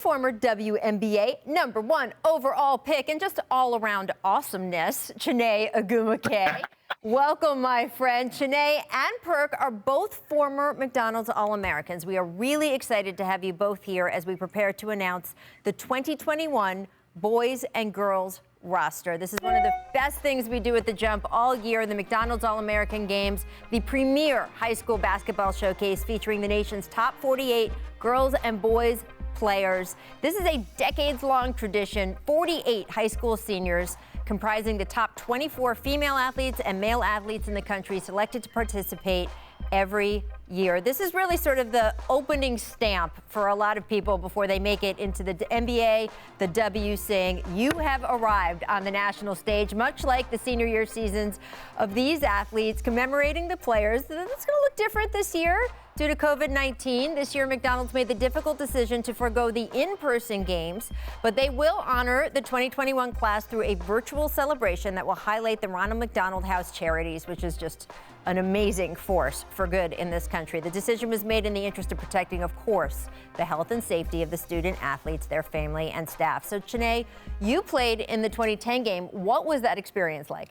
Former WNBA #1 overall pick and just all-around awesomeness, Chiney Ogwumike. Welcome, my friend. Chiney and Perk are both former McDonald's All-Americans. We are really excited to have you both here as we prepare to announce the 2021 boys and girls roster. This is one of the best things we do at The Jump all year, the McDonald's All-American Games, the premier high school basketball showcase featuring the nation's top 48 girls and boys players. This is a decades-long tradition. 48 high school seniors comprising the top 24 female athletes and male athletes in the country selected to participate every year. This is really sort of the opening stamp for a lot of people before they make it into the NBA, the W, saying you have arrived on the national stage, much like the senior year seasons of these athletes, commemorating the players. It's going to look different this year due to COVID-19. This year, McDonald's made the difficult decision to forego the in-person games, but they will honor the 2021 class through a virtual celebration that will highlight the Ronald McDonald House Charities, which is just an amazing force for good in this country. The decision was made in the interest of protecting, of course, the health and safety of the student athletes, their family, and staff. So, Chiney, you played in the 2010 game. What was that experience like?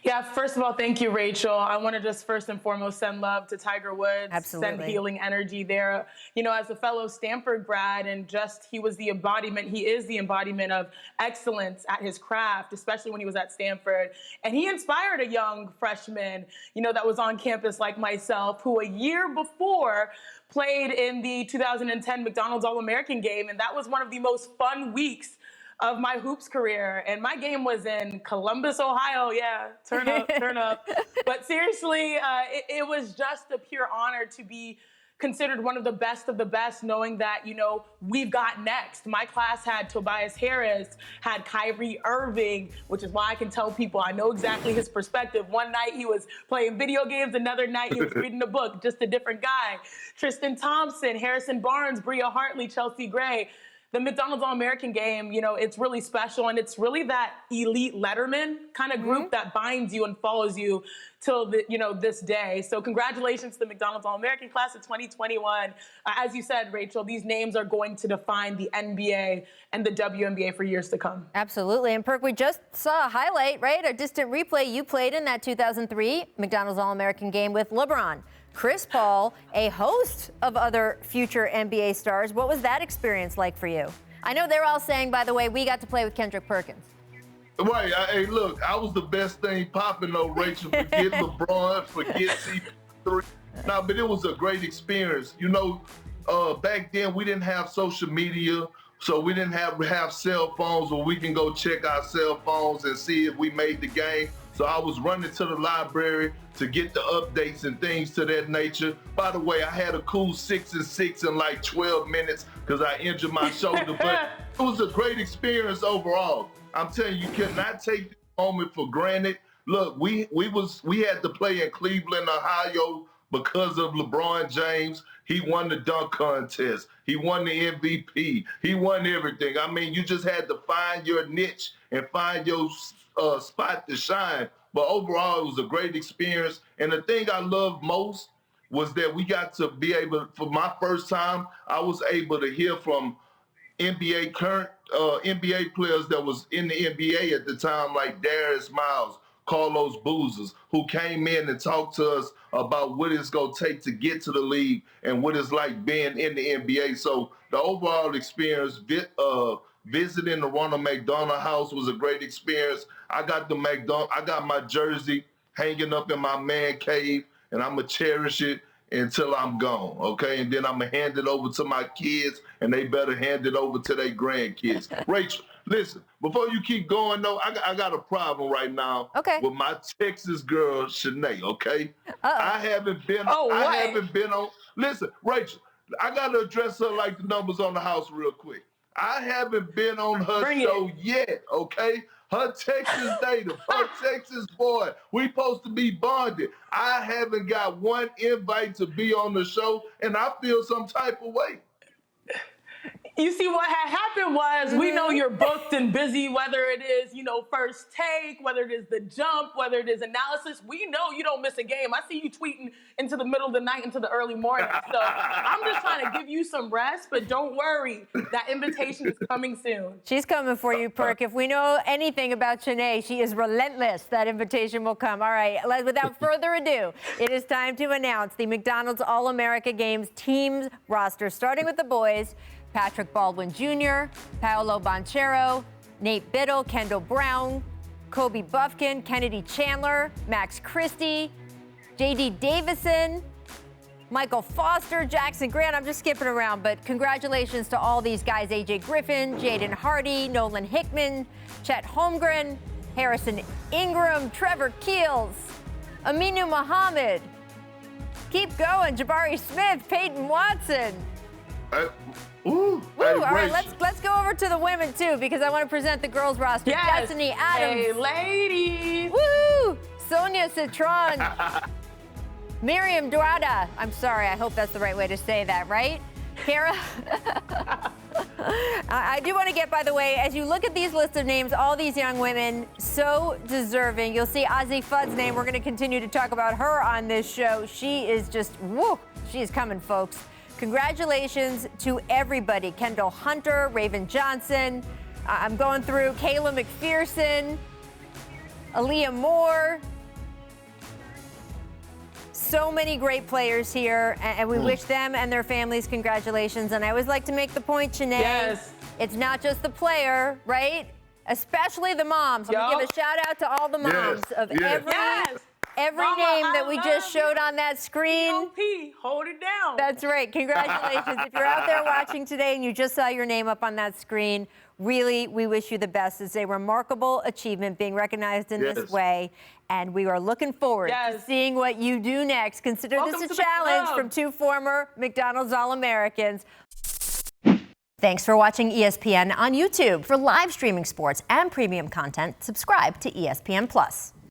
Yeah, first of all, thank you, Rachel. I want to just first and foremost send love to Tiger Woods, Absolutely. Send healing energy there. You know, as a fellow Stanford grad, and just he is the embodiment of excellence at his craft, especially when he was at Stanford. And he inspired a young freshman, you know, that was on campus like myself, who a year before played in the 2010 McDonald's All-American game. And that was one of the most fun weeks of my hoops career. And my game was in Columbus, Ohio. Yeah, turn up, turn up. But seriously, it was just a pure honor to be considered one of the best, knowing that, you know, we've got next. My class had Tobias Harris, had Kyrie Irving, which is why I can tell people I know exactly his perspective. One night he was playing video games, another night he was reading a book, just a different guy. Tristan Thompson, Harrison Barnes, Bria Hartley, Chelsea Gray. The McDonald's All-American game, you know, it's really special, and it's really that elite letterman kind of group that binds you and follows you till this day. So congratulations to the McDonald's All-American class of 2021. As you said, Rachel, these names are going to define the NBA and the WNBA for years to come. Absolutely. And Perk, we just saw a highlight, right? A distant replay. You played in that 2003 McDonald's All-American game with LeBron, Chris Paul, a host of other future NBA stars. What was that experience like for you? I know they're all saying, by the way, we got to play with Kendrick Perkins. Right. Hey, look, I was the best thing popping, though, Rachel. Forget LeBron, forget CP3. No, but it was a great experience. You know, back then we didn't have social media, so we didn't have cell phones where we can go check our cell phones and see if we made the game. So I was running to the library to get the updates and things to that nature. By the way, I had a cool 6 and 6 in like 12 minutes because I injured my shoulder, but it was a great experience overall. I'm telling you, you cannot take this moment for granted. Look, we had to play in Cleveland, Ohio because of LeBron James. He won the dunk contest. He won the MVP. He won everything. I mean, you just had to find your niche and find your spot to shine. But overall, it was a great experience. And the thing I loved most was that we got to be able, for my first time, I was able to hear from current NBA players that was in the NBA at the time, like Darius Miles, Carlos Boozers, who came in and talked to us about what it's going to take to get to the league and what it's like being in the NBA. So the overall experience, visiting the Ronald McDonald House was a great experience. I got my jersey hanging up in my man cave, and I'm going to cherish it until I'm gone, okay? And then I'm going to hand it over to my kids, and they better hand it over to their grandkids. Rachel, listen, before you keep going, though, I got a problem right now with my Texas girl, Chiney, okay? I haven't been on, listen, Rachel, I got to address her like the numbers on the house real quick. I haven't been on her show yet, okay? Her Texas native, her Texas boy. We supposed to be bonded. I haven't got one invite to be on the show, and I feel some type of way. You see, what had happened was we know you're booked and busy, whether it is, first take, whether it is the jump, whether it is analysis. We know you don't miss a game. I see you tweeting into the middle of the night, into the early morning. So I'm just trying to give you some rest, but don't worry. That invitation is coming soon. She's coming for you, Perk. If we know anything about Chiney, she is relentless. That invitation will come. All right, without further ado, it is time to announce the McDonald's All-America Games teams roster, starting with the boys. Patrick Baldwin Jr., Paolo Banchero, Nate Biddle, Kendall Brown, Kobe Buffkin, Kennedy Chandler, Max Christie, J.D. Davison, Michael Foster, Jackson Grant. I'm just skipping around, but congratulations to all these guys. A.J. Griffin, Jaden Hardy, Nolan Hickman, Chet Holmgren, Harrison Ingram, Trevor Keels, Aminu Muhammad. Keep going. Jabari Smith, Peyton Watson. All right, let's go over to the women too, because I want to present the girls roster. Yes. Destiny Adams. Hey, ladies. Woo! Sonia Citron. Miriam Duada. I'm sorry, I hope that's the right way to say that, right? Kara. I do want to get, by the way, as you look at these lists of names, all these young women, so deserving. You'll see Ozzie Fudd's name. We're going to continue to talk about her on this show. She is just, woo, she is coming, folks. Congratulations to everybody. Kendall Hunter, Raven Johnson. I'm going through Kayla McPherson, Aaliyah Moore. So many great players here, and we wish them and their families congratulations. And I always like to make the point, Chiney, Yes. It's not just the player, right? Especially the moms. I'm going to give a shout out to all the moms of every Mama, name that I we love just showed you. on that screen. P.O.P. Hold it down. That's right. Congratulations. If you're out there watching today and you just saw your name up on that screen, really, we wish you the best. It's a remarkable achievement being recognized in this way. And we are looking forward to seeing what you do next. Consider Welcome this to a the challenge club. from two former McDonald's All-Americans. Thanks for watching ESPN on YouTube. For live streaming sports and premium content, subscribe to ESPN+.